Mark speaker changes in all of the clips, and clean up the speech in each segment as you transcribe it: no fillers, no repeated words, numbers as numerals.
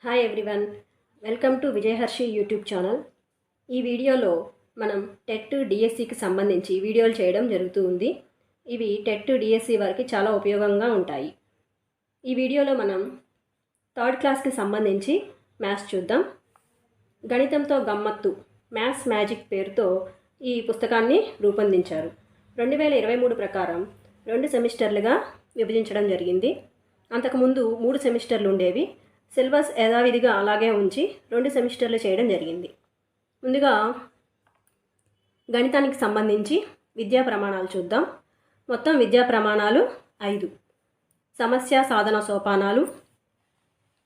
Speaker 1: Hi everyone, welcome to Vijayaharshi YouTube channel. ఈ వీడియోలో మనం టెట్ డిఎస్సికి సంబంధించి వీడియోలు చేయడం జరుగుతూ ఉంది. ఇవి టెట్ డిఎస్సి వారికి చాలా ఉపయోగంగా ఉంటాయి. ఈ వీడియోలో మనం థర్డ్ క్లాస్కి సంబంధించి మ్యాథ్స్ చూద్దాం. గణితంతో గమ్మత్తు మ్యాథ్స్ మ్యాజిక్ పేరుతో ఈ పుస్తకాన్ని రూపొందించారు. 2023 ప్రకారం 2 సెమిస్టర్లుగా విభజించడం జరిగింది. అంతకుముందు 3 సెమిస్టర్లు ఉండేవి. సిలబస్ యథావిధిగా అలాగే ఉంచి 2 సెమిస్టర్లు చేయడం జరిగింది. ముందుగా గణితానికి సంబంధించి విద్యా ప్రమాణాలు చూద్దాం. మొత్తం విద్యా ప్రమాణాలు 5. సమస్య సాధన సోపానాలు,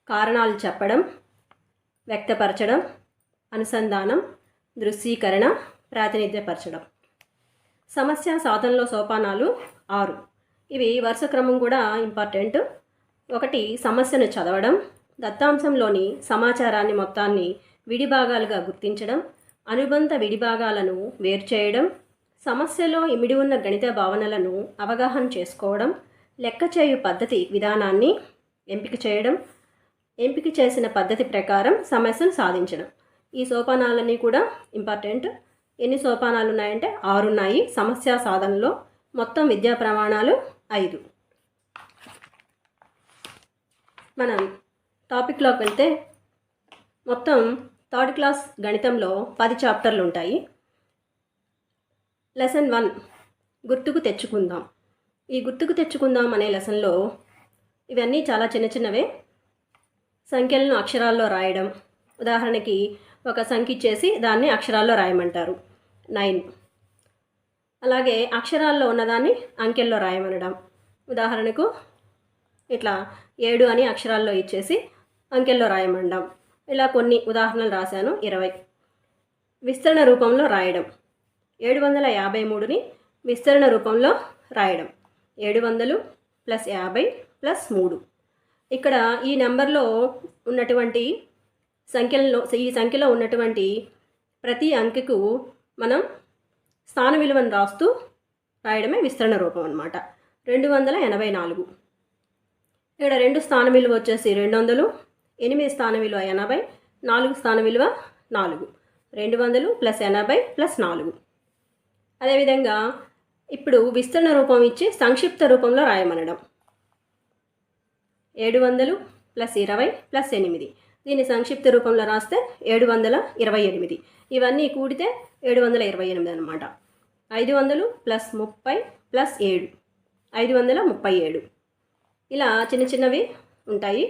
Speaker 1: కారణాలు చెప్పడం, వ్యక్తపరచడం, అనుసంధానం, దృశ్యీకరణ, ప్రాతినిధ్యపరచడం. సమస్య సాధనలో సోపానాలు 6. ఇవి వరుస క్రమం కూడా ఇంపార్టెంట్. 1. సమస్యను చదవడం, దత్తాంశంలోని సమాచారాన్ని మొత్తాన్ని విడిభాగాలుగా గుర్తించడం, అనుబంధ విడిభాగాలను వేరు చేయడం, సమస్యలో ఇమిడి ఉన్న గణిత భావనలను అవగాహన చేసుకోవడం, లెక్క చేయు పద్ధతి విధానాన్ని ఎంపిక చేయడం, ఎంపిక చేసిన పద్ధతి ప్రకారం సమస్యను సాధించడం. ఈ సోపానాలన్నీ కూడా ఇంపార్టెంట్. ఎన్ని సోపానాలు ఉన్నాయంటే 6 ఉన్నాయి. సమస్య సాధనలో మొత్తం విద్యా ప్రమాణాలు 5. మనం టాపిక్లోకి వెళ్తే మొత్తం థర్డ్ క్లాస్ గణితంలో 10 చాప్టర్లు ఉంటాయి. లెసన్ 1 గుర్తుకు తెచ్చుకుందాం. ఈ గుర్తుకు తెచ్చుకుందాం అనే లెసన్లో ఇవన్నీ చాలా చిన్న చిన్నవే. సంఖ్యలను అక్షరాల్లో రాయడం. ఉదాహరణకి ఒక సంఖ్య ఇచ్చేసి దాన్ని అక్షరాల్లో రాయమంటారు, 9. అలాగే అక్షరాల్లో ఉన్నదాన్ని అంకెల్లో రాయమనడం. ఉదాహరణకు ఇట్లా 7 అని అక్షరాల్లో ఇచ్చేసి అంకెల్లో రాయమండం. ఇలా కొన్ని ఉదాహరణలు రాశాను, 20. విస్తరణ రూపంలో రాయడం. 753ని విస్తరణ రూపంలో రాయడం. 700 + 50 + 3. ఇక్కడ ఈ నెంబర్లో ఉన్నటువంటి ఈ సంఖ్యలో ఉన్నటువంటి ప్రతి అంకెకు మనం స్థాన విలువను రాస్తూ రాయడమే విస్తరణ రూపం అన్నమాట. 284. ఇక్కడ 2 స్థాన విలువ వచ్చేసి 200, 8 స్థాన విలువ 80, 4 స్థాన విలువ 4. 200 + 80 + 4. అదేవిధంగా ఇప్పుడు విస్తరణ రూపం ఇచ్చి సంక్షిప్త రూపంలో రాయమనడం. 700 + 20 + 8. దీన్ని సంక్షిప్త రూపంలో రాస్తే 728. ఇవన్నీ కూడితే 728 అనమాట. 500 + 30 + 7, 537. ఇలా చిన్న చిన్నవి ఉంటాయి.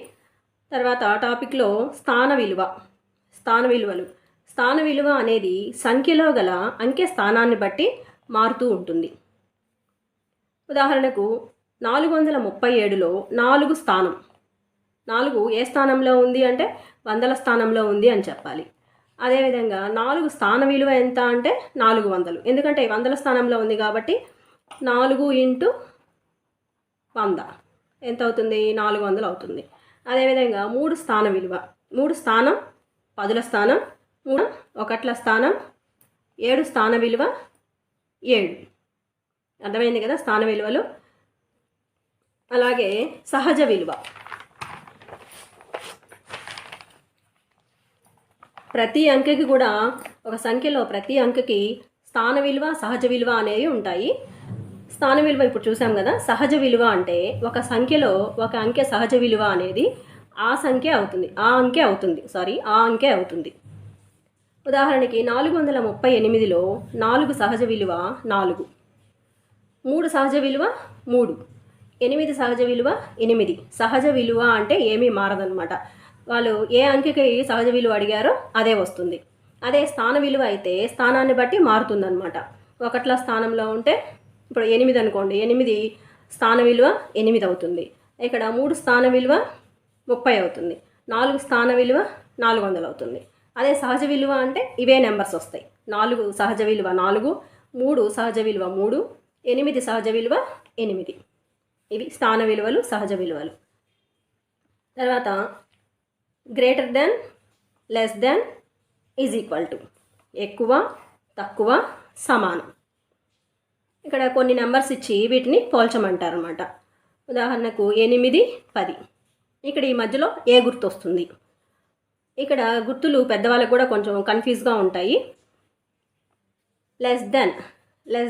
Speaker 1: తర్వాత టాపిక్లో స్థాన విలువలు. స్థాన విలువ అనేది సంఖ్యలో గల అంకె స్థానాన్ని బట్టి మారుతూ ఉంటుంది. ఉదాహరణకు 437లో 4 స్థానం. 4 ఏ స్థానంలో ఉంది అంటే 100ల స్థానంలో ఉంది అని చెప్పాలి. అదేవిధంగా 4 స్థాన విలువ ఎంత అంటే 400. ఎందుకంటే 100ల స్థానంలో ఉంది కాబట్టి 4 × 100 ఎంత అవుతుంది? 400 అవుతుంది. అదేవిధంగా 3 స్థాన విలువ. 3 స్థానం 10ల స్థానం, 3 1ల స్థానం, 7 స్థాన విలువ 7. అర్థమైంది కదా స్థాన విలువలు. అలాగే సహజ విలువ. ప్రతి అంకెకి కూడా ఒక సంఖ్యలో ప్రతి అంకెకి స్థాన విలువ, సహజ విలువ అనేవి ఉంటాయి. స్థాన విలువ ఇప్పుడు చూసాం కదా. సహజ విలువ అంటే ఒక సంఖ్యలో ఒక అంకె సహజ విలువ అనేది ఆ అంకె అవుతుంది. ఉదాహరణకి 438లో 4 సహజ విలువ 4, 3 సహజ విలువ 3, 8 సహజ విలువ 8. సహజ విలువ అంటే ఏమీ మారదనమాట. వాళ్ళు ఏ అంకెకి సహజ విలువ అడిగారో అదే వస్తుంది. అదే స్థాన విలువ అయితే స్థానాన్ని బట్టి మారుతుందన్నమాట. 1ల స్థానంలో ఉంటే ఇప్పుడు 8 అనుకోండి, 8 స్థాన విలువ 8 అవుతుంది. ఇక్కడ 3 స్థాన విలువ 30 అవుతుంది. 4 స్థాన విలువ 400 అవుతుంది. అదే సహజ విలువ అంటే ఇవే నెంబర్స్ వస్తాయి. 4 సహజ విలువ 4, 3 సహజ విలువ 3, 8 సహజ విలువ 8. ఇవి స్థాన విలువలు, సహజ విలువలు. తర్వాత greater than, less than, is equal to. ఎక్కువ, తక్కువ, సమానం. ఇక్కడ కొన్ని నెంబర్స్ ఇచ్చి వీటిని పోల్చమంటారు అన్నమాట. ఉదాహరణకు 8, 10. ఇక్కడ ఈ మధ్యలో ఏ గుర్తు వస్తుంది. ఇక్కడ గుర్తులు పెద్దవాళ్ళకు కూడా కొంచెం కన్ఫ్యూజ్గా ఉంటాయి. లెస్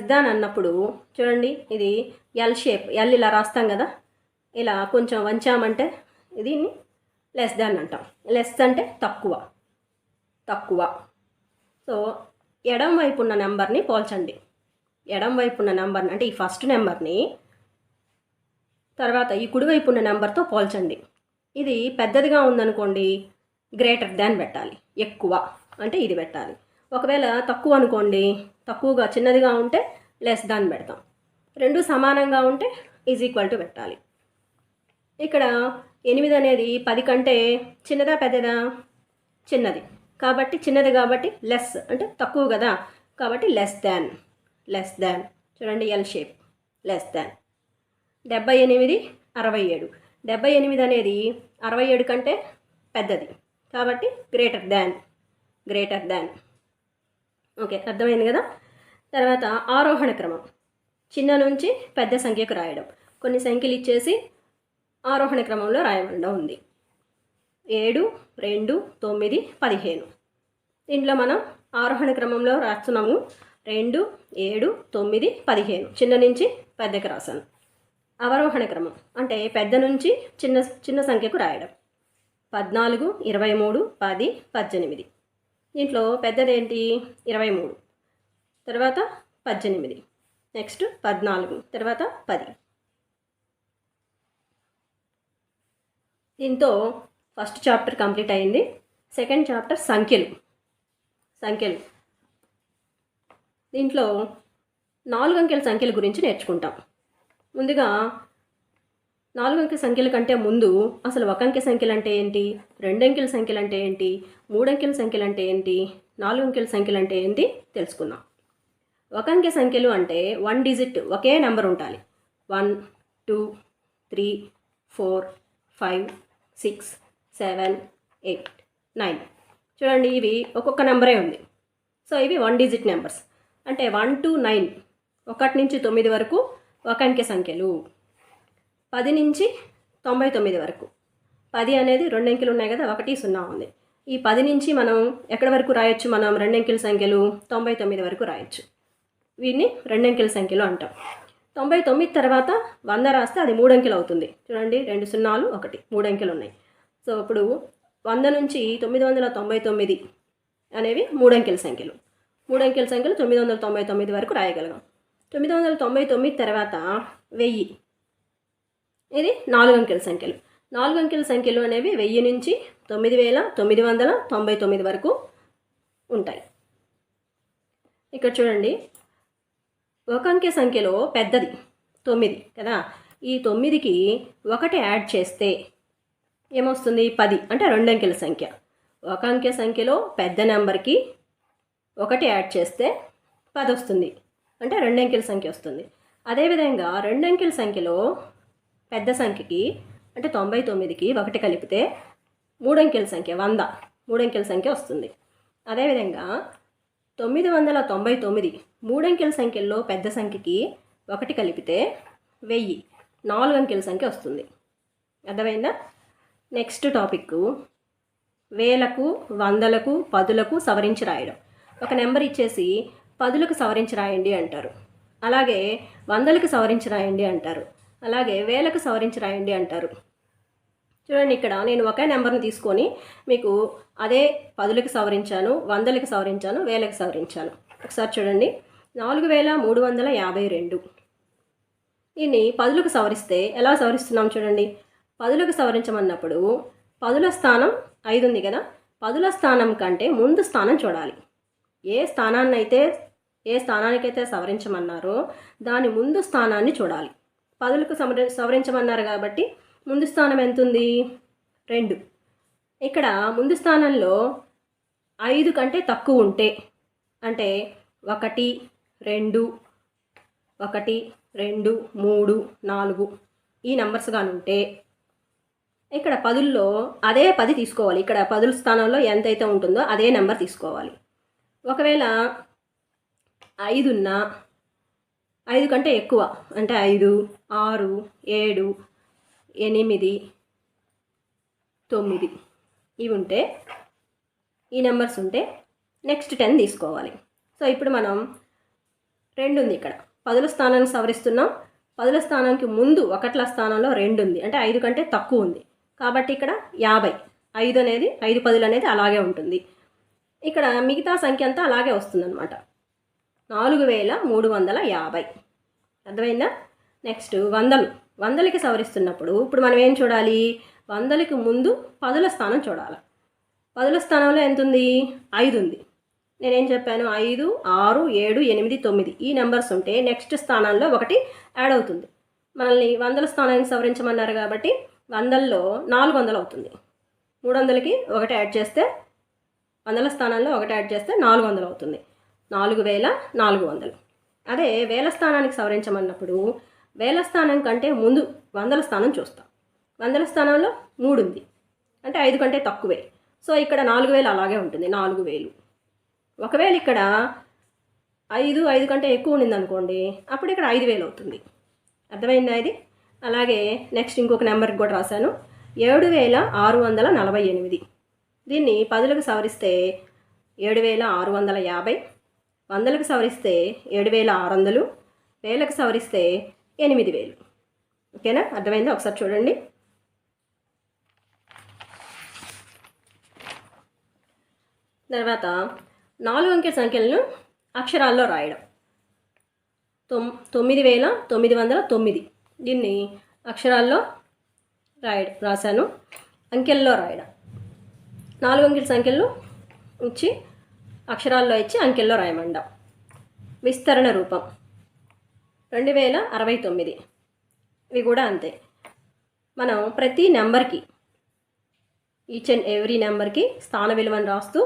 Speaker 1: దాన్ అన్నప్పుడు చూడండి, ఇది ఎల్ షేప్, ఎల్ ఇలా రాస్తాం కదా, ఇలా కొంచెం వంచామంటే దీన్ని లెస్ దాన్ అంటాం. లెస్ అంటే తక్కువ. సో ఎడం వైపు ఉన్న నెంబర్ని పోల్చండి. ఎడం వైపు ఉన్న నెంబర్ని అంటే ఈ ఫస్ట్ నెంబర్ని తర్వాత ఈ కుడివైపు ఉన్న నెంబర్తో పోల్చండి. ఇది పెద్దదిగా ఉందనుకోండి గ్రేటర్ దాన్ పెట్టాలి, ఎక్కువ అంటే ఇది పెట్టాలి. ఒకవేళ తక్కువ అనుకోండి, తక్కువగా చిన్నదిగా ఉంటే లెస్ దాన్ పెడతాం. రెండు సమానంగా ఉంటే ఈజ్ ఈక్వల్ టు పెట్టాలి. ఇక్కడ 8 అనేది 10 కంటే చిన్నదా పెద్దదా? చిన్నది. కాబట్టి చిన్నది కాబట్టి లెస్ అంటే తక్కువ కదా, కాబట్టి లెస్ దాన్. చూడండి ఎల్ షేప్, లెస్ దాన్. 78 67. 78 అనేది 67 కంటే పెద్దది కాబట్టి గ్రేటర్ దాన్. ఓకే, అర్థమైంది కదా. తర్వాత ఆరోహణ క్రమం, చిన్న నుంచి పెద్ద సంఖ్యకు రాయడం. కొన్ని సంఖ్యలు ఇచ్చేసి ఆరోహణ క్రమంలో రాయడం ఉంది. 7 2 9 15. దీంట్లో మనం ఆరోహణ క్రమంలో రాస్తున్నాము. 2 7 9 15 చిన్న నుంచి పెద్దకి రాశాను. అవరోహణ క్రమం అంటే పెద్ద నుంచి చిన్న సంఖ్యకు రాయడం. 14 23 10 18. దీంట్లో పెద్దదేంటి? 23, తర్వాత 18, నెక్స్ట్ 14, తర్వాత 10. దీంతో ఫస్ట్ చాప్టర్ కంప్లీట్ అయింది. సెకండ్ చాప్టర్ సంఖ్యలు. దీంట్లో 4 అంకెల సంఖ్యల గురించి నేర్చుకుంటాం. ముందుగా 4 అంకెల సంఖ్యల కంటే ముందు అసలు 1 అంకె సంఖ్యలు అంటే ఏంటి, 2 అంకెల సంఖ్యలు అంటే ఏంటి, 3 అంకెల సంఖ్యలు అంటే ఏంటి, 4 అంకెల సంఖ్యలు అంటే ఏంటి తెలుసుకుందాం. 1 అంకె సంఖ్యలు అంటే 1 డిజిట్ ఒకే నెంబర్ ఉండాలి. 1 2 3 4 5 6 7 8 9. చూడండి, ఇవి ఒక్కొక్క నెంబరే ఉంది. సో ఇవి 1 డిజిట్ నెంబర్స్. అంటే 1 to 9, 1 నుంచి 9 వరకు 1 అంకె సంఖ్యలు. 10 నుంచి 99 వరకు. 10 అనేది 2 అంకెలు ఉన్నాయి కదా, 1 0 ఉంది. ఈ 10 నుంచి మనం ఎక్కడి వరకు రాయొచ్చు? మనం 2 అంకెల సంఖ్యలు 99 వరకు రాయొచ్చు. వీటిని 2 అంకెల సంఖ్యలు అంటాం. 99 తర్వాత 100 రాస్తే అది 3 అంకెలు అవుతుంది. చూడండి, 2 0 1 3 అంకెలు ఉన్నాయి. సో ఇప్పుడు 100 నుంచి 999 అనేవి 3 అంకెల సంఖ్యలు. 3 అంకెల సంఖ్యలు 999 వరకు రాయగలిగాం. 999 తర్వాత 1000. ఇది 4 అంకెల సంఖ్యలు. 4 అంకెల సంఖ్యలు అనేవి 1000 నుంచి 9999 వరకు ఉంటాయి. ఇక్కడ చూడండి, 1 అంకె సంఖ్యలో పెద్దది 9 కదా. ఈ 9కి 1 యాడ్ చేస్తే ఏమొస్తుంది? 10 అంటే 2 అంకెల సంఖ్య. 1 అంకె సంఖ్యలో పెద్ద నెంబర్కి 1 యాడ్ చేస్తే 10 వస్తుంది, అంటే 2 అంకెల సంఖ్య వస్తుంది. అదేవిధంగా 2 అంకెల సంఖ్యలో పెద్ద సంఖ్యకి అంటే 99కి 1 కలిపితే 3 అంకెల సంఖ్య 100, 3 అంకెల సంఖ్య వస్తుంది. అదేవిధంగా 999 3 అంకెల సంఖ్యల్లో పెద్ద సంఖ్యకి 1 కలిపితే 1000, 4 అంకెల సంఖ్య వస్తుంది. అర్థమైందా? నెక్స్ట్ టాపిక్ వేలకు, వందలకు, పదులకు సవరించి రాయడం. ఒక నెంబర్ ఇచ్చేసి 10లకు సవరించి రాయండి అంటారు, అలాగే 100లకు సవరించి రాయండి అంటారు, అలాగే వేలకు సవరించి రాయండి అంటారు. చూడండి, ఇక్కడ నేను ఒకే నెంబర్ని తీసుకొని మీకు అదే 10లకు సవరించాను, 100లకు సవరించాను, వేలకు సవరించాను. ఒకసారి చూడండి, 4352. దీన్ని 10లకు సవరిస్తే ఎలా సవరిస్తున్నాం చూడండి. 10లకు సవరించమన్నప్పుడు 10ల స్థానం 5 ఉంది కదా, 10ల స్థానం కంటే ముందు స్థానం చూడాలి. ఏ స్థానానికైతే సవరించమన్నారో దాని ముందు స్థానాన్ని చూడాలి. 10లకు సవరించమన్నారు కాబట్టి ముందు స్థానం ఎంత ఉంది? 2. ఇక్కడ ముందు స్థానంలో 5 కంటే తక్కువ ఉంటే అంటే 1 2 1 2 3 4 ఈ నెంబర్స్ కానీ ఉంటే ఇక్కడ 10ల్లో అదే 10 తీసుకోవాలి. ఇక్కడ 10ల స్థానంలో ఎంతైతే ఉంటుందో అదే నెంబర్ తీసుకోవాలి. ఒకవేళ 5 ఉన్నా 5 కంటే ఎక్కువ అంటే 5 6 7 8 9 ఇవి ఉంటే ఈ నెంబర్స్ ఉంటే నెక్స్ట్ 10 తీసుకోవాలి. సో ఇప్పుడు మనం 2 ఉంది ఇక్కడ, పదుల స్థానానికి సవరిస్తున్నాం. పదుల స్థానానికి ముందు ఒకట్ల స్థానంలో 2 ఉంది, అంటే 5 కంటే తక్కువ ఉంది కాబట్టి ఇక్కడ 50. 5 అనేది 5 పదులు అనేది అలాగే ఉంటుంది. ఇక్కడ మిగతా సంఖ్య అంతా అలాగే వస్తుందన్నమాట, 4350. అర్థమైందా? నెక్స్ట్ వందలకి సవరిస్తున్నప్పుడు ఇప్పుడు మనం ఏం చూడాలి, వందలకి ముందు పదుల స్థానం చూడాలి. పదుల స్థానంలో ఎంత ఉంది? 5 ఉంది. నేనేం చెప్పాను, 5, 6, 7, 8, 9 ఈ నెంబర్స్ ఉంటే నెక్స్ట్ స్థానంలో 1 యాడ్ అవుతుంది. మనల్ని వందల స్థానానికి సవరించమన్నారు కాబట్టి వందల్లో 400 అవుతుంది. 300కి 1 యాడ్ చేస్తే, వందల స్థానంలో 1 యాడ్ చేస్తే 400 అవుతుంది, 4400. అదే వేల స్థానానికి సవరించమన్నప్పుడు వేల స్థానం కంటే ముందు వందల స్థానం చూస్తాం. వందల స్థానంలో 3 ఉంది, అంటే 5 కంటే తక్కువే. సో ఇక్కడ 4000 అలాగే ఉంటుంది, 4000. ఒకవేళ ఇక్కడ 5 కంటే ఎక్కువ ఉండింది అనుకోండి, అప్పుడు ఇక్కడ 5000 అవుతుంది. అర్థమైందా ఇది? అలాగే నెక్స్ట్ ఇంకొక నెంబర్కి కూడా రాశాను, 7648. దీన్ని పదులకు సవరిస్తే 7650, వందలకు సవరిస్తే 7600, వేలకు సవరిస్తే 8000. ఓకేనా? అర్థమైందా? ఒకసారి చూడండి. తర్వాత 4 అంకెల సంఖ్యలను అక్షరాల్లో రాయడం. 9909. దీన్ని అక్షరాల్లో రాశాను, అంకెల్లో రాయడం. 4 అంకెల సంఖ్యలను ఇచ్చి అక్షరాల్లో ఇచ్చి అంకెల్లో రాయమంటాం. విస్తరణ రూపం 2069. ఇవి కూడా అంతే. మనం ప్రతి నెంబర్కి, ఈచ్ అండ్ ఎవ్రీ నెంబర్కి స్థాన విలువను రాస్తూ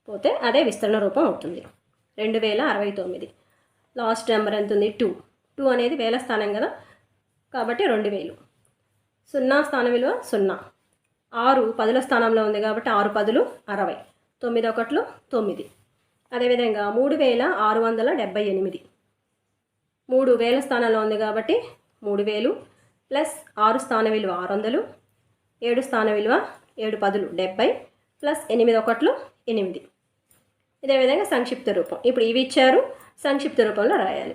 Speaker 1: పోతే అదే విస్తరణ రూపం అవుతుంది. 2069. లాస్ట్ నెంబర్ ఎంత ఉంది? 2 అనేది వేల స్థానం కదా, కాబట్టి 2000. 0 స్థాన విలువ 0. 6 పదుల స్థానంలో ఉంది కాబట్టి 6 పదులు 60, 9 ఒకట్లు 9. అదేవిధంగా 3678. 3 వేల స్థానంలో ఉంది కాబట్టి 3000 ప్లస్ 6 స్థాన విలువ 600, 7 స్థాన విలువ 7 పదులు 70 ప్లస్ 8 ఒకట్లు 8. ఇదే విధంగా సంక్షిప్త రూపం. ఇప్పుడు ఇవి ఇచ్చారు, సంక్షిప్త రూపంలో రాయాలి.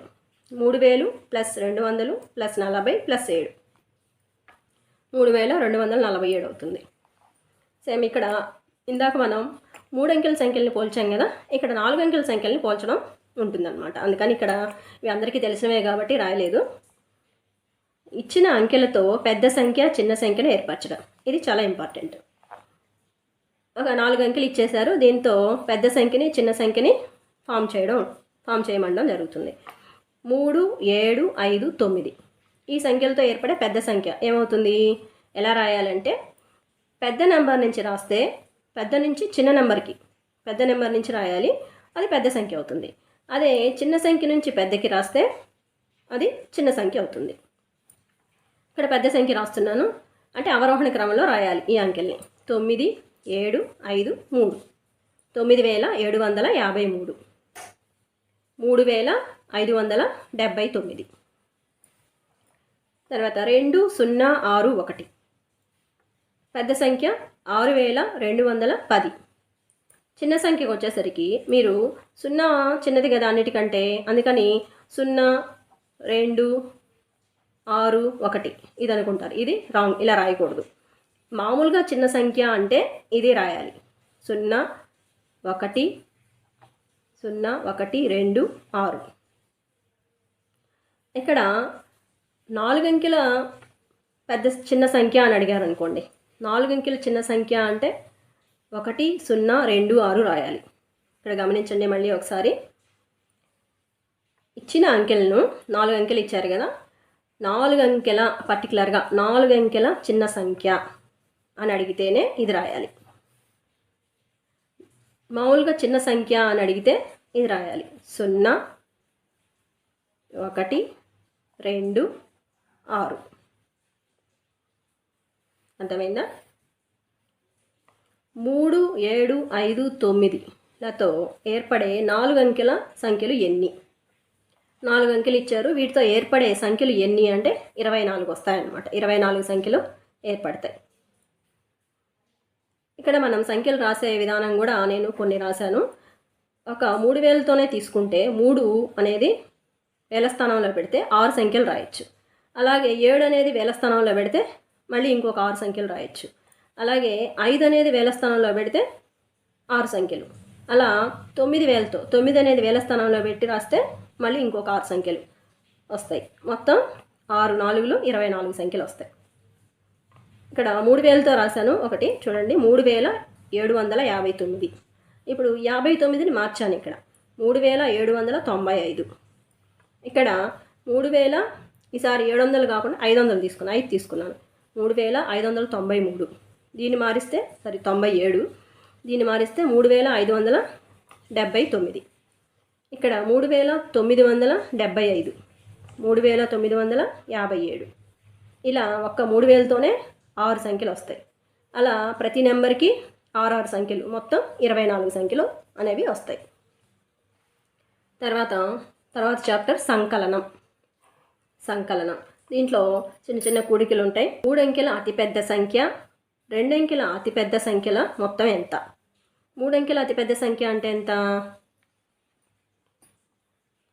Speaker 1: 3000 ప్లస్ 200 ప్లస్ 40 ప్లస్ 7, 3247 అవుతుంది. సేమ్ ఇక్కడ ఇందాక మనం 3 అంకెల సంఖ్యల్ని పోల్చాం కదా, ఇక్కడ 4 అంకెల సంఖ్యల్ని పోల్చడం ఉంటుందన్నమాట. అందుకని ఇక్కడ ఇవి అందరికీ తెలిసినవే కాబట్టి రాయలేదు. ఇచ్చిన అంకెలతో పెద్ద సంఖ్య చిన్న సంఖ్యను ఏర్పరచడం, ఇది చాలా ఇంపార్టెంట్. ఒక 4 అంకెలు ఇచ్చేశారు, దీంతో పెద్ద సంఖ్యని చిన్న సంఖ్యని ఫామ్ చేయమండం జరుగుతుంది. 3, 7, 5, 9 ఈ సంఖ్యలతో ఏర్పడే పెద్ద సంఖ్య ఏమవుతుంది? ఎలా రాయాలంటే, పెద్ద నెంబర్ నుంచి రాస్తే పెద్ద నుంచి చిన్న నెంబర్కి, పెద్ద నెంబర్ నుంచి రాయాలి, అది పెద్ద సంఖ్య అవుతుంది. అదే చిన్న సంఖ్య నుంచి పెద్దకి రాస్తే అది చిన్న సంఖ్య అవుతుంది. ఇక్కడ పెద్ద సంఖ్య రాస్తున్నాను అంటే అవరోహణ క్రమంలో రాయాలి ఈ అంకెల్ని. 9, 7, 5, 3, 9753, 3579. తర్వాత 2, 0, 6, 1 పెద్ద సంఖ్య 6210. చిన్న సంఖ్యకు వచ్చేసరికి మీరు 0 చిన్నది కదా అన్నిటికంటే, అందుకని 0, 2, 6, 1 ఇది అనుకుంటారు. ఇది రాంగ్, ఇలా రాయకూడదు. మామూలుగా చిన్న సంఖ్య అంటే ఇది రాయాలి, 0, 1, 0, 1, 2, 6. ఇక్కడ 4 అంకెల పెద్ద చిన్న సంఖ్య అని అడిగారు అనుకోండి, 4 అంకెల చిన్న సంఖ్య అంటే 1, 0, 2, 6 రాయాలి. ఇక్కడ గమనించండి మళ్ళీ ఒకసారి, ఇచ్చిన అంకెలను 4 అంకెలు ఇచ్చారు కదా, 4 అంకెల పర్టికులర్గా 4 అంకెల చిన్న సంఖ్య అని అడిగితేనే ఇది రాయాలి. మామూలుగా చిన్న సంఖ్య అని అడిగితే ఇది రాయాలి, 0, 1, 2, 6. అర్థమైందా? 3, 7, 5, 9లతో ఏర్పడే 4 అంకెల సంఖ్యలు ఎన్ని? 4 అంకెలు ఇచ్చారు, వీటితో ఏర్పడే సంఖ్యలు ఎన్ని అంటే 24 వస్తాయన్నమాట. 24 సంఖ్యలు ఏర్పడతాయి. ఇక్కడ మనం సంఖ్యలు రాసే విధానం కూడా నేను కొన్ని రాశాను. ఒక 3000తోనే తీసుకుంటే 3 అనేది వేల స్థానంలో పెడితే 6 సంఖ్యలు రాయొచ్చు. అలాగే 7 అనేది వేల స్థానంలో పెడితే మళ్ళీ ఇంకొక 6 సంఖ్యలు రాయొచ్చు. అలాగే 5 అనేది వేల స్థానంలో పెడితే 6 సంఖ్యలు. అలా 9000తో 9 అనేది వేల స్థానంలో పెట్టి రాస్తే మళ్ళీ ఇంకొక 6 సంఖ్యలు వస్తాయి. మొత్తం 6 4లు 24 సంఖ్యలు వస్తాయి. ఇక్కడ 3000తో రాశాను ఒకటి చూడండి, 3759. ఇప్పుడు 59ని మార్చాను. ఇక్కడ 3795. ఇక్కడ 3000 ఈసారి 700 కాకుండా 500 తీసుకున్నాను, 5 తీసుకున్నాను. 3593. దీన్ని మారిస్తే 97. దీన్ని మారిస్తే 3579. ఇక్కడ 3975, 3957. ఇలా ఒక్క 3000తోనే 6 సంఖ్యలు వస్తాయి. అలా ప్రతి నెంబర్కి 6 సంఖ్యలు, మొత్తం 24 సంఖ్యలు అనేవి వస్తాయి. తర్వాత చాప్టర్ సంకలనం. దీంట్లో చిన్న చిన్న కూడికలు ఉంటాయి. 3 అంకెల అతిపెద్ద సంఖ్య, 2 అంకెల అతిపెద్ద సంఖ్యల మొత్తం ఎంత? 3 అంకెల అతిపెద్ద సంఖ్య అంటే ఎంత?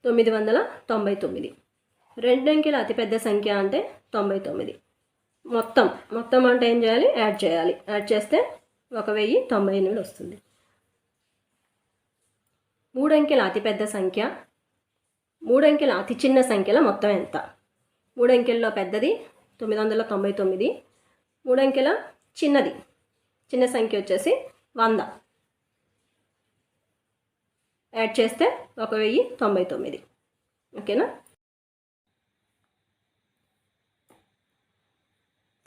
Speaker 1: 999. 2 అంకెల అతిపెద్ద సంఖ్య అంటే 99. మొత్తం అంటే ఏం చేయాలి? యాడ్ చేయాలి. యాడ్ చేస్తే 1098 వస్తుంది. 3 అంకెల అతిపెద్ద సంఖ్య, 3 అంకెల అతి చిన్న సంఖ్యల మొత్తం ఎంత? 3 అంకెల్లో పెద్దది 999. 3 అంకెల చిన్న సంఖ్య వచ్చేసి 100. యాడ్ చేస్తే 1099. ఓకేనా?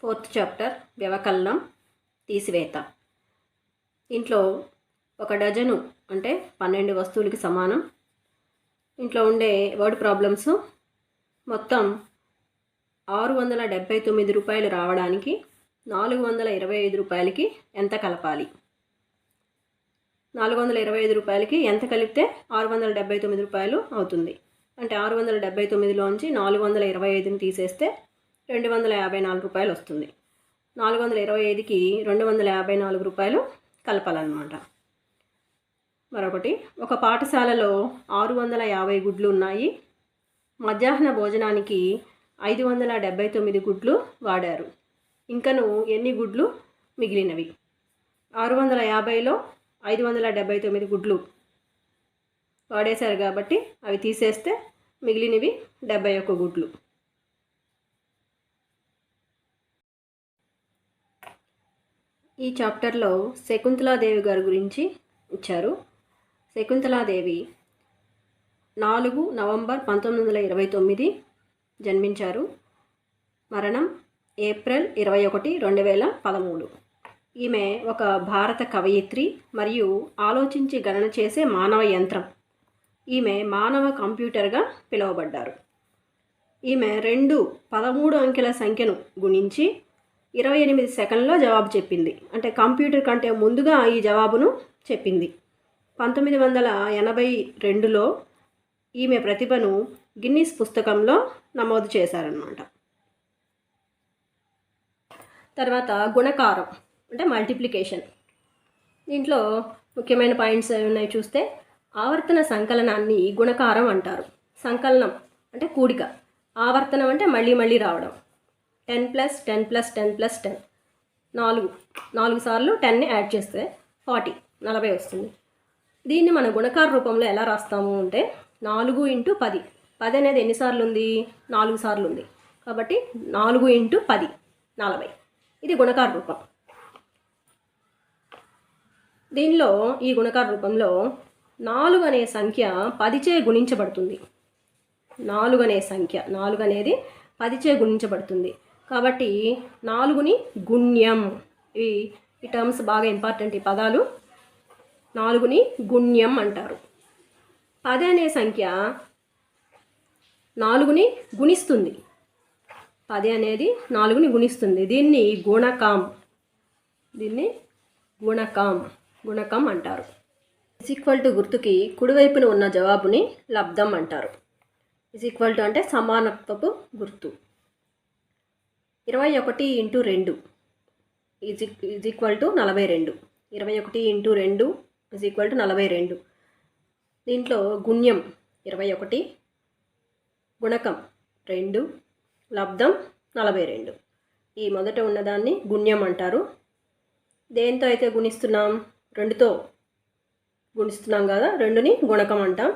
Speaker 1: 4th చాప్టర్ వ్యవకలనం, తీసివేత. ఇంట్లో 1 డజను అంటే 12 వస్తువులకి సమానం. ఇంట్లో ఉండే వర్డ్ ప్రాబ్లమ్స్ మొత్తం 679 రూపాయలు రావడానికి 425 రూపాయలకి ఎంత కలపాలి? 425 రూపాయలకి ఎంత కలిపితే 679 రూపాయలు అవుతుంది? అంటే 679లోంచి 425ని తీసేస్తే 254 రూపాయలు వస్తుంది. 425కి 254 రూపాయలు కలపాలన్నమాట. మరొకటి, ఒక పాఠశాలలో 650 గుడ్లు ఉన్నాయి. మధ్యాహ్న భోజనానికి 579 గుడ్లు వాడారు. ఇంకను ఎన్ని గుడ్లు మిగిలినవి? 650లో 579 గుడ్లు వాడేశారు కాబట్టి అవి తీసేస్తే మిగిలినవి 71 గుడ్లు. ఈ చాప్టర్లో శకుంతలాదేవి గారి గురించి ఇచ్చారు. శకుంతలాదేవి 4 నవంబర్ 1929 జన్మించారు. మరణం ఏప్రిల్ 21, 2013. ఈమె ఒక భారత కవయిత్రి మరియు ఆలోచించి గణన చేసే మానవ యంత్రం. ఈమె మానవ కంప్యూటర్గా పిలువబడ్డారు. ఈమె 13 అంకెల సంఖ్యను గుణించి 28 సెకండ్లో జవాబు చెప్పింది. అంటే కంప్యూటర్ కంటే ముందుగా ఈ జవాబును చెప్పింది. 1982లో ఈమె ప్రతిభను గిన్నిస్ పుస్తకంలో నమోదు చేశారన్నమాట. తర్వాత గుణకారం అంటే మల్టిప్లికేషన్. దీంట్లో ముఖ్యమైన పాయింట్స్ ఉన్నాయి చూస్తే, ఆవర్తన సంకలనాన్ని గుణకారం అంటారు. సంకలనం అంటే కూడిక, ఆవర్తనం అంటే మళ్ళీ రావడం. 10 + 10 + 10 + 10, 4 సార్లు 10ని యాడ్ చేస్తే 40 వస్తుంది. దీన్ని మన గుణకార రూపంలో ఎలా రాస్తాము అంటే 4 × 10. 10 అనేది ఎన్నిసార్లు ఉంది? 4 సార్లు ఉంది. కాబట్టి 4 × 10 40. ఇది గుణకార రూపం. దీనిలో ఈ గుణకార రూపంలో 4 అనే సంఖ్య 10చే గుణించబడుతుంది. 4 అనే సంఖ్య 4 అనేది 10చే గుణించబడుతుంది. కాబట్టి 4ని గుణ్యం. ఈ టర్మ్స్ బాగా ఇంపార్టెంట్. ఈ పదాలు 4ని గుణ్యం అంటారు. 10 అనే సంఖ్య 4ని గుణిస్తుంది. 10 అనేది 4ని గుణిస్తుంది. దీన్ని గుణకం అంటారు. = గుర్తుకి కుడివైపున ఉన్న జవాబుని లబ్ధం అంటారు. = అంటే సమానత్వపు గుర్తు. 21 × 2 = 42. 21 ఇంటూ 2 ఇజ్ ఈక్వల్ టు 42. దీంట్లో గుణ్యం 21, గుణకం 2, లబ్ధం 42. ఈ మొదట ఉన్నదాన్ని గుణ్యం అంటారు. దేంతో అయితే గుణిస్తున్నాం, 2తో గుణిస్తున్నాం కదా, 2ని గుణకం అంటాం.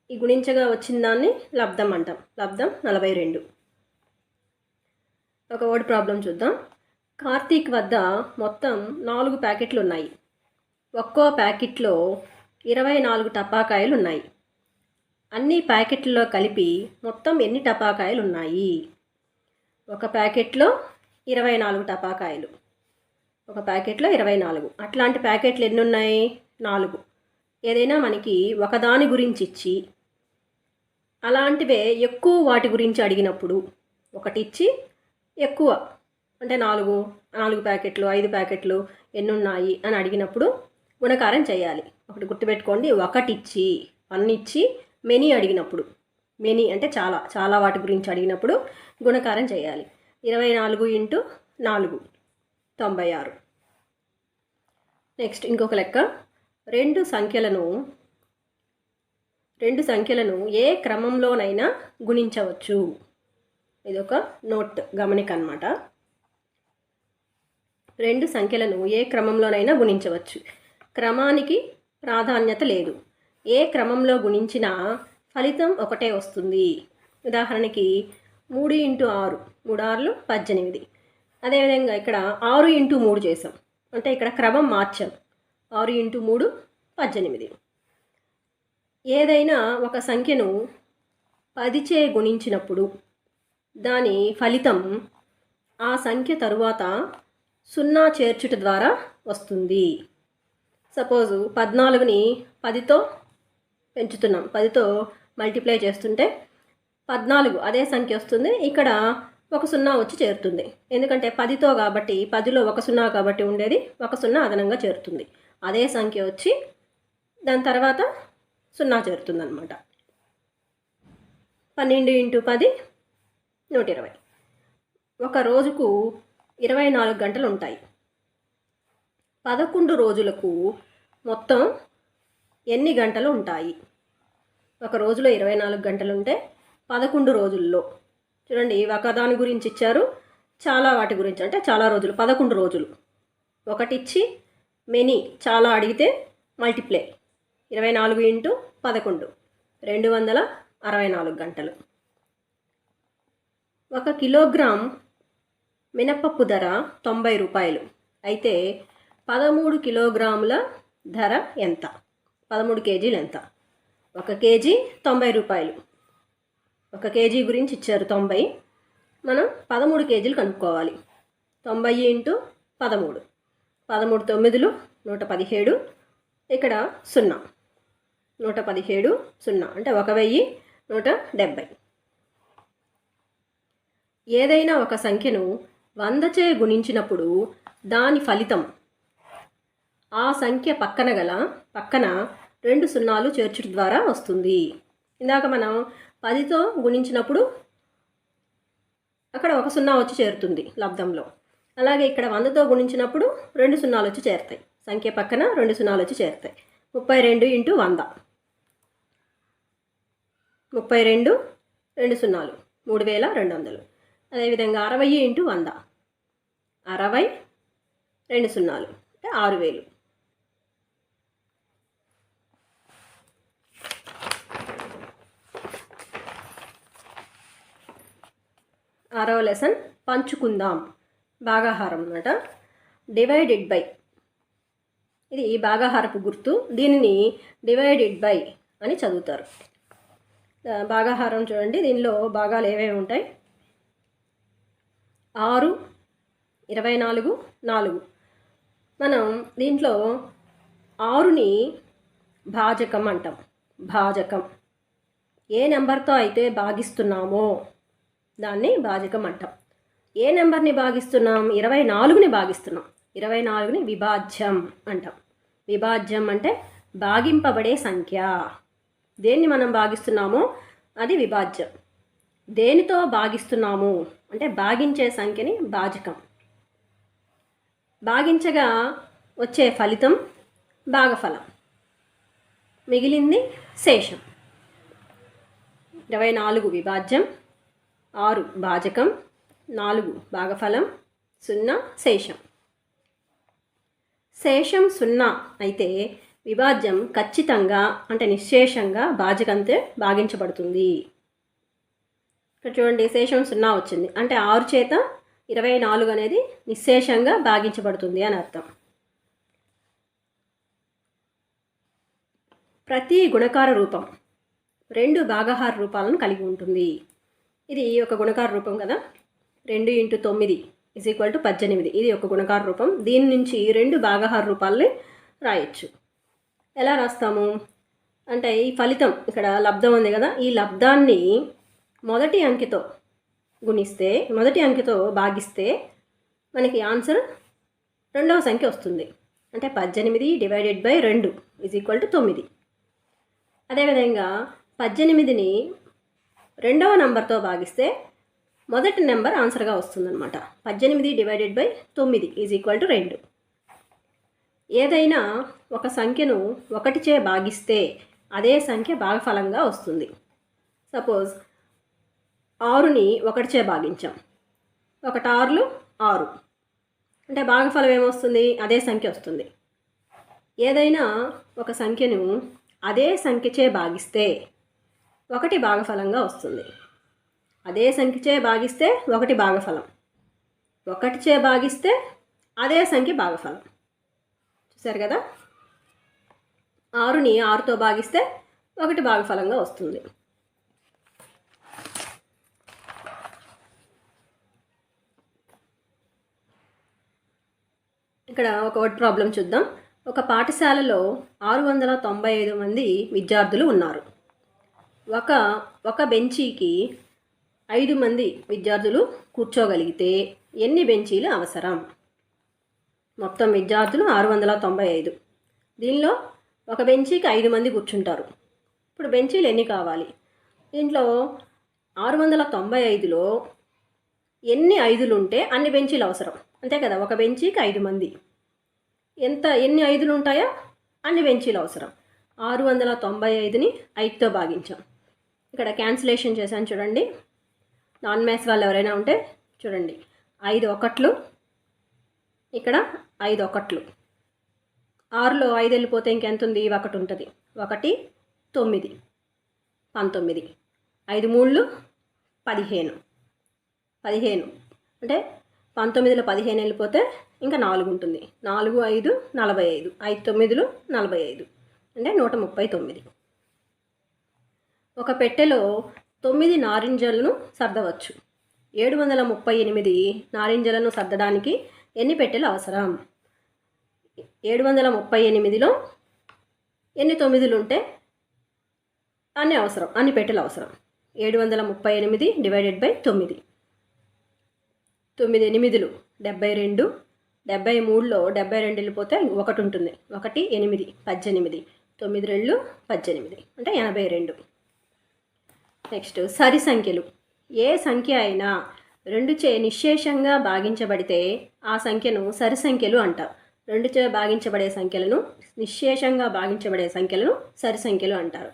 Speaker 1: ఈ గుణించగా వచ్చిన దాన్ని లబ్ధం అంటాం. లబ్ధం 42. ఒక వర్డ్ ప్రాబ్లం చూద్దాం. కార్తీక్ వద్ద మొత్తం 4 ప్యాకెట్లు ఉన్నాయి. ఒక్కో ప్యాకెట్లో 24 టపాకాయలు ఉన్నాయి. అన్ని ప్యాకెట్లలో కలిపి మొత్తం ఎన్ని టపాకాయలు ఉన్నాయి? ఒక ప్యాకెట్లో 24 టపాకాయలు. ఒక ప్యాకెట్లో 24. అట్లాంటి ప్యాకెట్లు ఎన్ని ఉన్నాయి? 4. ఏదైనా మనకి ఒకదాని గురించి ఇచ్చి అలాంటివే ఎక్కువ వాటి గురించి అడిగినప్పుడు, ఒకటి ఇచ్చి ఎక్కువ అంటే 4 ప్యాకెట్లు 5 ప్యాకెట్లు ఎన్ని ఉన్నాయి అని అడిగినప్పుడు గుణకారం చేయాలి. ఒకటి గుర్తుపెట్టుకోండి, ఒకటి ఇచ్చి అన్నిచ్చి మెనీ అడిగినప్పుడు, మెనీ అంటే చాలా చాలా వాటి గురించి అడిగినప్పుడు గుణకారం చేయాలి. 24 ఇంటూ 4 96. నెక్స్ట్ ఇంకొక లెక్క. రెండు సంఖ్యలను ఏ క్రమంలోనైనా గుణించవచ్చు. ఇదొక నోట్, గమనిక అన్నమాట. 2 సంఖ్యలను ఏ క్రమంలోనైనా గుణించవచ్చు. క్రమానికి ప్రాధాన్యత లేదు. ఏ క్రమంలో గుణించినా ఫలితం ఒకటే వస్తుంది. ఉదాహరణకి 3 ఇంటూ 6, 3 6లు 18. అదేవిధంగా ఇక్కడ 6 ఇంటూ 3 చేసాం అంటే ఇక్కడ క్రమం మార్చాం. 6 ఇంటూ 3 18. ఏదైనా ఒక సంఖ్యను 10చే గుణించినప్పుడు దాని ఫలితం ఆ సంఖ్య తరువాత 0 చేర్చుట ద్వారా వస్తుంది. సపోజు 14ని 10తో పెంచుతున్నాం, 10తో మల్టిప్లై చేస్తుంటే 14 అదే సంఖ్య వస్తుంది. ఇక్కడ ఒక 0 వచ్చి చేరుతుంది. ఎందుకంటే 10తో కాబట్టి 10లో ఒక 0 కాబట్టి ఉండేది ఒక 0 అదనంగా చేరుతుంది. అదే సంఖ్య వచ్చి దాని తర్వాత 0 చేరుతుంది అన్నమాట. 12 ఇంటూ 10 120. ఒక రోజుకు 24 గంటలు ఉంటాయి. 11 రోజులకు మొత్తం ఎన్ని గంటలు ఉంటాయి? ఒక రోజులో 24 గంటలు ఉంటే 11 రోజుల్లో చూడండి, ఒక దాని గురించి ఇచ్చారు, చాలా వాటి గురించి అంటే చాలా రోజులు, 11 రోజులు. ఒకటిచ్చి మెనీ చాలా అడిగితే మల్టిప్లై 24 ఇంటూ 11 264 గంటలు. 1 కిలోగ్రామ్ మినపప్పు ధర 90 రూపాయలు. అయితే 13 కిలోగ్రాముల ధర ఎంత? 13 కేజీలు ఎంత? 1 కేజీ 90 రూపాయలు. 1 కేజీ గురించి ఇచ్చారు 90. మనం 13 కేజీలు కనుక్కోవాలి. 90 ఇంటూ 13, 13 9లు 117. ఇక్కడ 0, 117 0 అంటే 1170. ఏదైనా ఒక సంఖ్యను 100చే గుణించినప్పుడు దాని ఫలితం ఆ సంఖ్య పక్కన 2 సున్నాలు చేర్చుట ద్వారా వస్తుంది. ఇందాక మనం 10తో గుణించినప్పుడు అక్కడ ఒక 0 వచ్చి చేరుతుంది లబ్ధంలో. అలాగే ఇక్కడ 100తో గుణించినప్పుడు 2 సున్నాలు వచ్చి చేరుతాయి. సంఖ్య పక్కన 2 సున్నాలు వచ్చి చేరుతాయి. 32 ఇంటూ 100, 32 2 సున్నాలు 3200. అదేవిధంగా 60 ఇంటూ 100, 60 2 సున్నాలు అంటే 6000. ఆరవ లెసన్ పంచుకుందాం. భాగాహారం అన్నమాట. డివైడెడ్ బై, ఇది భాగాహారపు గుర్తు. దీనిని డివైడెడ్ బై అని చదువుతారు. భాగాహారం చూడండి, దీనిలో భాగాలు ఏవేవి ఉంటాయి? 6, 24, 4. మనం దీంట్లో 6ని భాజకం అంటాం. భాజకం ఏ నెంబర్తో అయితే భాగిస్తున్నామో దాన్ని భాజకం అంటాం. ఏ నెంబర్ని భాగిస్తున్నాం? 24ని భాగిస్తున్నాం. 24ని విభాజ్యం అంటాం. విభాజ్యం అంటే భాగింపబడే సంఖ్య. దేన్ని మనం భాగిస్తున్నామో అది విభాజ్యం. దేనితో భాగిస్తున్నాము అంటే భాగించే సంఖ్యని భాజకం. భాగించగా వచ్చే ఫలితం భాగఫలం, మిగిలింది శేషం. 24 విభాజ్యం, 6 భాజకం, 4 భాగఫలం, 0 శేషం. శేషం 0 అయితే విభాజ్యం ఖచ్చితంగా అంటే నిశ్శేషంగా భాజకంతో భాగించబడుతుంది. ఇక్కడ చూడండి, శేషం 0 వచ్చింది అంటే 6 చేత 24 అనేది నిశ్శేషంగా భాగించబడుతుంది అని అర్థం. ప్రతి గుణకార రూపం 2 భాగహార రూపాలను కలిగి ఉంటుంది. ఇది ఒక గుణకార రూపం కదా, 2 × 9 = 18. ఇది ఒక గుణకార రూపం. దీని నుంచి 2 భాగహార రూపాలని రాయొచ్చు. ఎలా రాస్తాము అంటే, ఈ ఫలితం ఇక్కడ లబ్ధం ఉంది కదా, ఈ లబ్ధాన్ని మొదటి అంకెతో గుణిస్తే, మొదటి అంకెతో భాగిస్తే మనకి ఆన్సర్ రెండవ సంఖ్య వస్తుంది. అంటే 18 / 2 = 9. అదేవిధంగా 18ని రెండవ నెంబర్తో భాగిస్తే మొదటి నెంబర్ ఆన్సర్గా వస్తుందన్నమాట. 18 / 9 = 2. ఏదైనా ఒక సంఖ్యను 1చే భాగిస్తే అదే సంఖ్య భాగఫలంగా వస్తుంది. సపోజ్ 6ని 1చే భాగించాం, 1 6 6 అంటే భాగఫలం ఏమొస్తుంది, అదే సంఖ్య వస్తుంది. ఏదైనా ఒక సంఖ్యను అదే సంఖ్యచే భాగిస్తే 1 భాగఫలంగా వస్తుంది. అదే సంఖ్యచే భాగిస్తే 1 భాగఫలం, 1చే భాగిస్తే అదే సంఖ్య భాగఫలం. చూసారు కదా, 6ని 6తో భాగిస్తే 1 భాగఫలంగా వస్తుంది. ఇక్కడ ఒక వర్డ్ ప్రాబ్లం చూద్దాం. ఒక పాఠశాలలో 695 మంది విద్యార్థులు ఉన్నారు. ఒక బెంచీకి 5 మంది విద్యార్థులు కూర్చోగలిగితే ఎన్ని బెంచీలు అవసరం? మొత్తం విద్యార్థులు 695. దీనిలో ఒక బెంచీకి 5 మంది కూర్చుంటారు. ఇప్పుడు బెంచీలు ఎన్ని కావాలి? దీంట్లో 695లో ఎన్ని 5లు ఉంటే అన్ని బెంచీలు అవసరం, అంతే కదా. ఒక బెంచీకి 5 మంది, ఎన్ని 5లు ఉంటాయో అన్ని బెంచీలు అవసరం. 695ని 5తో భాగించాం. ఇక్కడ క్యాన్సిలేషన్ చేశాను చూడండి. నాన్ మ్యాథ్స్ వాళ్ళు ఎవరైనా ఉంటే చూడండి, 5 1లు, ఇక్కడ 5 1లు. 6లో 5 వెళ్ళిపోతే ఇంకెంత ఉంది, 1 ఉంటుంది. 1 9 19, 5 3లు 15 అంటే 19లో 15 వెళ్ళిపోతే ఇంకా 4 ఉంటుంది. 4 5 45, 5 9లు 45 అంటే 139. ఒక పెట్టెలో 9 నారింజలను సర్దవచ్చు. 738 నారింజలను సర్దడానికి ఎన్ని పెట్టెలు అవసరం? 738లో ఎన్ని 9లు ఉంటే అన్ని పెట్టెలు అవసరం. 738 / 9. 9 8లు 72, 73లో 72 వెళ్ళిపోతే 1 ఉంటుంది. 1 8 18, 9 2 18 అంటే 82. నెక్స్ట్ సరి సంఖ్యలు. ఏ సంఖ్య అయినా 2చే నిశ్శేషంగా భాగించబడితే ఆ సంఖ్యను సరి సంఖ్యలు అంటారు. 2చే భాగించబడే సంఖ్యలను, నిశ్శేషంగా భాగించబడే సంఖ్యలను సరి సంఖ్యలు అంటారు.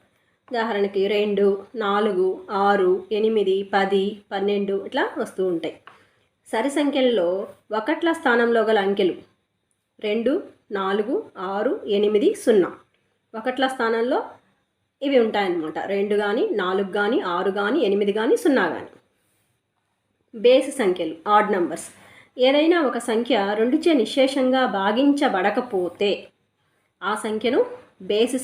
Speaker 1: ఉదాహరణకి 2 4 6 8 10 12 ఇట్లా వస్తూ ఉంటాయి. సరి సంఖ్యల్లో 1ల స్థానంలో గల అంకెలు 2 4 6 8 0. 1ల స్థానంలో ఇవి ఉంటాయన్నమాట. 2 కానీ 4 కానీ 6 కానీ 8 కానీ 0 కానీ. బేసి సంఖ్యలు, ఆడ్ నంబర్స్. ఏదైనా ఒక సంఖ్య 2చే నిశ్శేషంగా భాగించబడకపోతే ఆ సంఖ్యను బేసి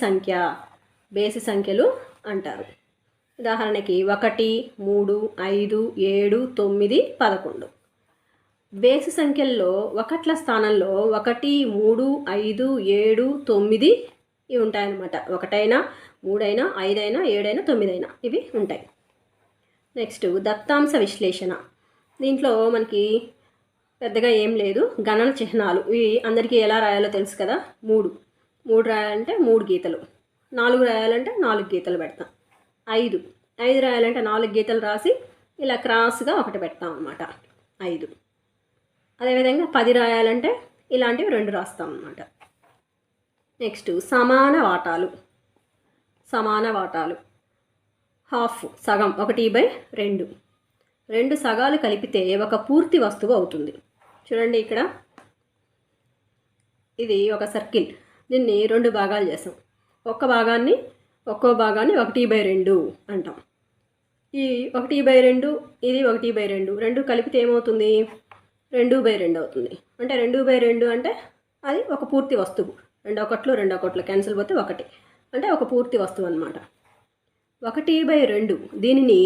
Speaker 1: సంఖ్యలు అంటారు. ఉదాహరణకి 1 3 5 7 9 11. బేసి సంఖ్యల్లో 1ల స్థానంలో 1 3 5 7 9 ఇవి ఉంటాయన్నమాట. 1 అయినా 3 అయినా 5 అయినా 7 అయినా 9 అయినా ఇవి ఉంటాయి. నెక్స్ట్ దత్తాంశ విశ్లేషణ. దీంట్లో మనకి పెద్దగా ఏం లేదు, గణన చిహ్నాలు. ఇవి అందరికీ ఎలా రాయాలో తెలుసు కదా. 3 రాయాలంటే 3 గీతలు, 4 రాయాలంటే 4 గీతలు పెడతాం. 5 రాయాలంటే 4 గీతలు రాసి ఇలా క్రాస్గా ఒకటి పెడతాం అన్నమాట. 5. అదేవిధంగా 10 రాయాలంటే ఇలాంటివి 2 రాస్తాం అన్నమాట. నెక్స్ట్ సమాన వాటాలు. సమాన వాటాలు హాఫ్ సగం 1/2. 2 సగాలు కలిపితే ఒక పూర్తి వస్తువు అవుతుంది. చూడండి ఇక్కడ ఇది ఒక సర్కిల్. దీన్ని 2 భాగాలు చేసాం. ఒక్కో భాగాన్ని 1/2 అంటాం. ఈ 1/2 ఇది 1/2 2 కలిపితే ఏమవుతుంది? 2/2 అవుతుంది. అంటే 2/2 అంటే అది ఒక పూర్తి వస్తువు. 2 ఒకట్లు క్యాన్సిల్ పోతే 1 అంటే ఒక పూర్తి వస్తువు అన్నమాట. 1/2 దీనిని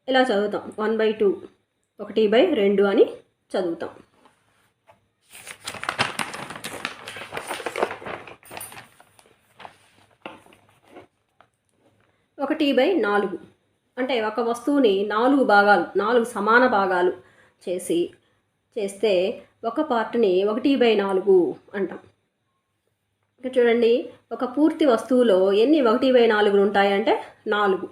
Speaker 1: ఇలా చదువుతాం 1/2 1/2 అని చదువుతాం. ఒకటి బై 4 అంటే ఒక వస్తువుని 4 భాగాలు 4 సమాన భాగాలు చేస్తే ఒక పార్ట్ని 1/4 అంటాం. ఇక్కడ చూడండి ఒక పూర్తి వస్తువులో ఎన్ని 1/4 ఉంటాయంటే 4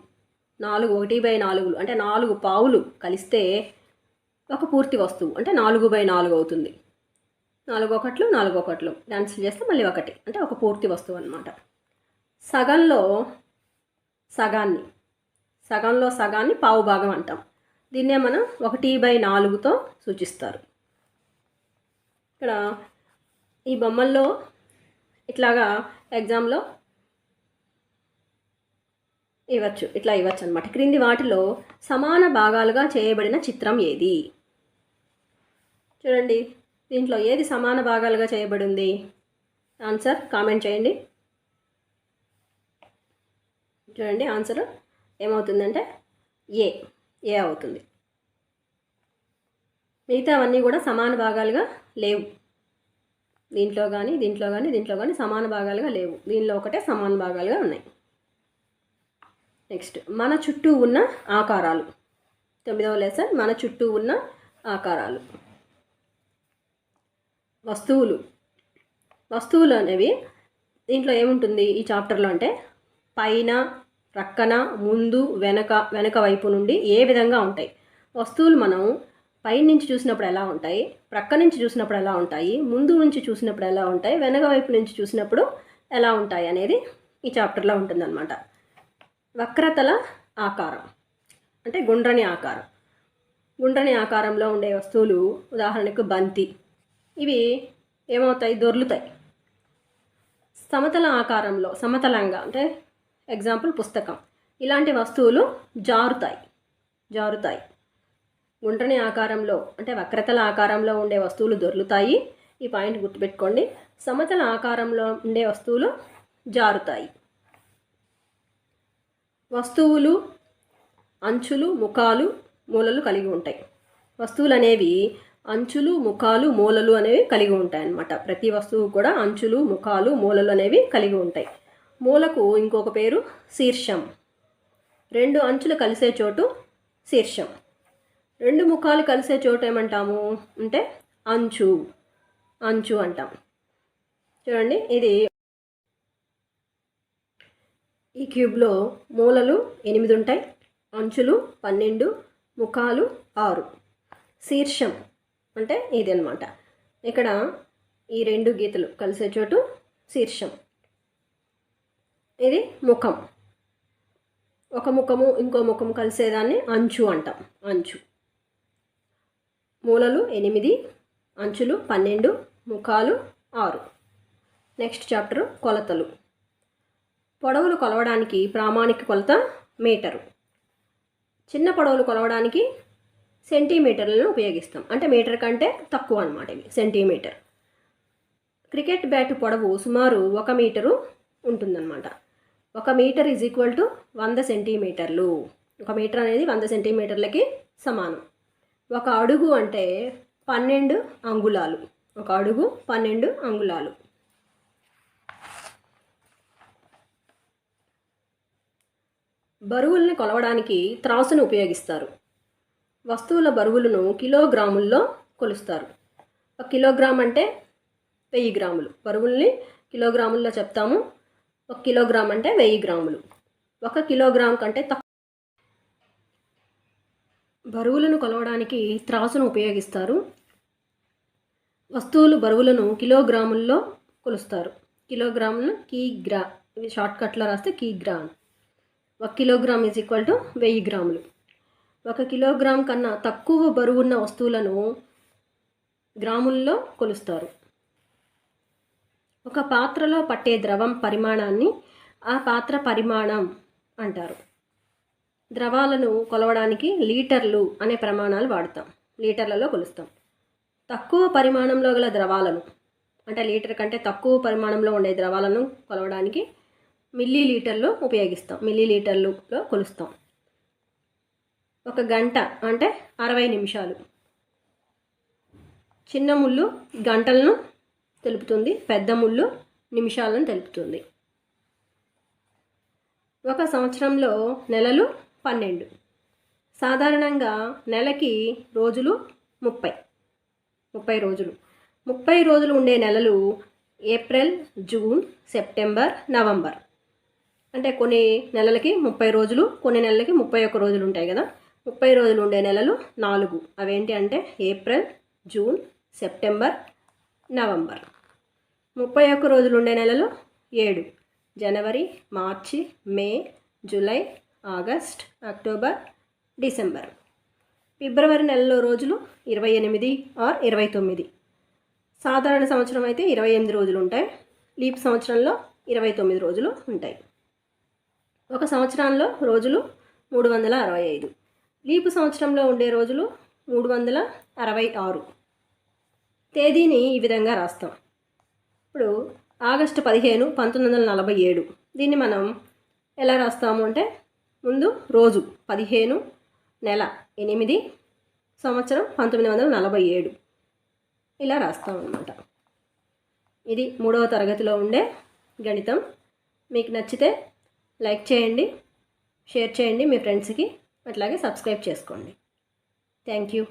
Speaker 1: 1/4 అంటే 4 పావులు కలిస్తే ఒక పూర్తి వస్తువు అంటే 4/4 అవుతుంది. 4 ఒకట్లు క్యాన్సిల్ చేస్తే మళ్ళీ 1 అంటే ఒక పూర్తి వస్తువు అన్నమాట. సగంలో సగాన్ని పావు భాగం అంటాం. దీన్నే మనం 1/4తో సూచిస్తారు. ఇక్కడ ఈ బొమ్మల్లో ఇట్లాగా ఎగ్జామ్లో ఇట్లా ఇవ్వచ్చు అనమాట. క్రింది వాటిలో సమాన భాగాలుగా చేయబడిన చిత్రం ఏది? చూడండి దీంట్లో ఏది సమాన భాగాలుగా చేయబడింది? ఆన్సర్ కామెంట్ చేయండి. చూడండి ఆన్సర్ ఏమవుతుందంటే ఏ అవుతుంది. మిగతావన్నీ కూడా సమాన భాగాలుగా లేవు. దీంట్లో కానీ సమాన భాగాలుగా లేవు. దీనిలో ఒకటే సమాన భాగాలుగా ఉన్నాయి. నెక్స్ట్ మన చుట్టూ ఉన్న ఆకారాలు. 9వ లెసన్ మన చుట్టూ ఉన్న ఆకారాలు. వస్తువులు అనేవి దీంట్లో ఏముంటుంది ఈ చాప్టర్లో అంటే పైన, ప్రక్కన, ముందు, వెనక వైపు నుండి ఏ విధంగా ఉంటాయి. వస్తువులు మనం పై నుంచి చూసినప్పుడు ఎలా ఉంటాయి, ప్రక్క నుంచి చూసినప్పుడు ఎలా ఉంటాయి, ముందు నుంచి చూసినప్పుడు ఎలా ఉంటాయి, వెనక వైపు నుంచి చూసినప్పుడు ఎలా ఉంటాయి అనేది ఈ చాప్టర్లో ఉంటుందన్నమాట. వక్రతల ఆకారం అంటే గుండ్రని ఆకారంలో ఉండే వస్తువులు ఉదాహరణకు బంతి, ఇవి ఏమవుతాయి? దొర్లుతాయి. సమతలంగా అంటే ఎగ్జాంపుల్ పుస్తకం, ఇలాంటి వస్తువులు జారుతాయి. గుండ్రని ఆకారంలో అంటే వక్రతల ఆకారంలో ఉండే వస్తువులు దొర్లుతాయి. ఈ పాయింట్ గుర్తుపెట్టుకోండి. సమతల ఆకారంలో ఉండే వస్తువులు జారుతాయి. వస్తువులు అంచులు, ముఖాలు, మూలలు కలిగి ఉంటాయి. వస్తువులు అనేవి అంచులు, ముఖాలు, మూలలు అనేవి కలిగి ఉంటాయి అన్నమాట. ప్రతి వస్తువు కూడా అంచులు, ముఖాలు, మూలలు అనేవి కలిగి ఉంటాయి. మూలకు ఇంకొక పేరు శీర్షం. 2 అంచులు కలిసే చోటు శీర్షం. 2 ముఖాలు కలిసే చోటు ఏమంటాము అంటే అంచు అంటాం. చూడండి ఇది ఈ క్యూబ్లో మూలలు 8 ఉంటాయి, అంచులు 12, ముఖాలు 6. శీర్షం అంటే ఇది అన్నమాట. ఇక్కడ ఈ 2 గీతలు కలిసే చోటు శీర్షం. ఇది ముఖం. ఒక ముఖము ఇంకో ముఖం కలిసేదాన్ని అంచు అంటాం. అంచు. మూలలు 8, అంచులు 12, ముఖాలు 6. నెక్స్ట్ చాప్టర్ కొలతలు. పొడవులు కొలవడానికి ప్రామాణిక కొలత మీటరు. చిన్న పొడవులు కొలవడానికి సెంటీమీటర్లను ఉపయోగిస్తాం. అంటే మీటర్ కంటే తక్కువ అన్నమాట ఇవి సెంటీమీటర్. క్రికెట్ బ్యాట్ పొడవు సుమారు 1 మీటరు ఉంటుందన్నమాట. 1 మీటర్ ఈజ్ ఈక్వల్ టు 100 సెంటీమీటర్లు. 1 మీటర్ అనేది 100 సెంటీమీటర్లకి సమానం. 1 అడుగు అంటే 12 అంగుళాలు. 1 అడుగు 12 అంగుళాలు. బరువులను కొలవడానికి త్రాసును ఉపయోగిస్తారు. వస్తువుల బరువులను కిలోగ్రాముల్లో కొలుస్తారు. 1 కిలోగ్రామ్ అంటే 1000 గ్రాములు. బరువుల్ని కిలోగ్రాముల్లో చెప్తాము. 1 కిలోగ్రామ్ అంటే 1000 గ్రాములు. 1 కిలోగ్రామ్ కంటే తక్కువ. బరువులను కొలవడానికి త్రాసును ఉపయోగిస్తారు. వస్తువులు బరువులను కిలోగ్రాముల్లో కొలుస్తారు. కిలోగ్రాములను కీగ్రా, ఇవి షార్ట్కట్లో రాస్తే కీగ్రా అని. 1 కిలోగ్రామ్ ఈజ్ ఈక్వల్ టు 1000 గ్రాములు. 1 కిలోగ్రామ్ కన్నా తక్కువ బరువున్న వస్తువులను గ్రాముల్లో కొలుస్తారు. ఒక పాత్రలో పట్టే ద్రవం పరిమాణాన్ని ఆ పాత్ర పరిమాణం అంటారు. ద్రవాలను కొలవడానికి లీటర్లు అనే ప్రమాణాలు వాడతాం. లీటర్లలో కొలుస్తాం. తక్కువ పరిమాణంలో గల ద్రవాలను, అంటే లీటర్ కంటే తక్కువ పరిమాణంలో ఉండే ద్రవాలను కొలవడానికి మిల్లీ లీటర్లు ఉపయోగిస్తాం. మిల్లీ లీటర్లలో కొలుస్తాం. 1 గంట అంటే 60 నిమిషాలు. చిన్న ముళ్ళు గంటలను తెలుపుతుంది, పెద్ద ముళ్ళు నిమిషాలను తెలుపుతుంది. 1 సంవత్సరంలో నెలలు 12. సాధారణంగా నెలకి రోజులు 30 రోజులు. 30 రోజులు ఉండే నెలలు ఏప్రిల్, జూన్, సెప్టెంబర్, నవంబర్. అంటే కొన్ని నెలలకి 30 రోజులు, కొన్ని నెలలకి 31 రోజులు ఉంటాయి కదా. 30 రోజులు ఉండే నెలలు 4. అవేంటి అంటే ఏప్రిల్, జూన్, సెప్టెంబర్, నవంబర్. 31 రోజులు ఉండే నెలలు 7. జనవరి, మార్చి, మే, జూలై, ఆగస్ట్, అక్టోబర్, డిసెంబర్. ఫిబ్రవరి నెలలో రోజులు 28 ఆర్ 29. సాధారణ సంవత్సరం అయితే 28 రోజులు ఉంటాయి. లీప్ సంవత్సరంలో 29 రోజులు ఉంటాయి. 1 సంవత్సరంలో రోజులు 365. లీపు సంవత్సరంలో ఉండే రోజులు 366. తేదీని ఈ విధంగా రాస్తాం. ఇప్పుడు ఆగస్టు 15, 1947. దీన్ని మనం ఎలా రాస్తాము అంటే ముందు రోజు 15, నెల 8, సంవత్సరం 1947 ఇలా రాస్తామన్నమాట. ఇది 3వ తరగతిలో ఉండే గణితం. మీకు నచ్చితే లైక్ చేయండి, షేర్ చేయండి మీ ఫ్రెండ్స్కి, అట్లాగే సబ్స్క్రైబ్ చేసుకోండి. Thank you.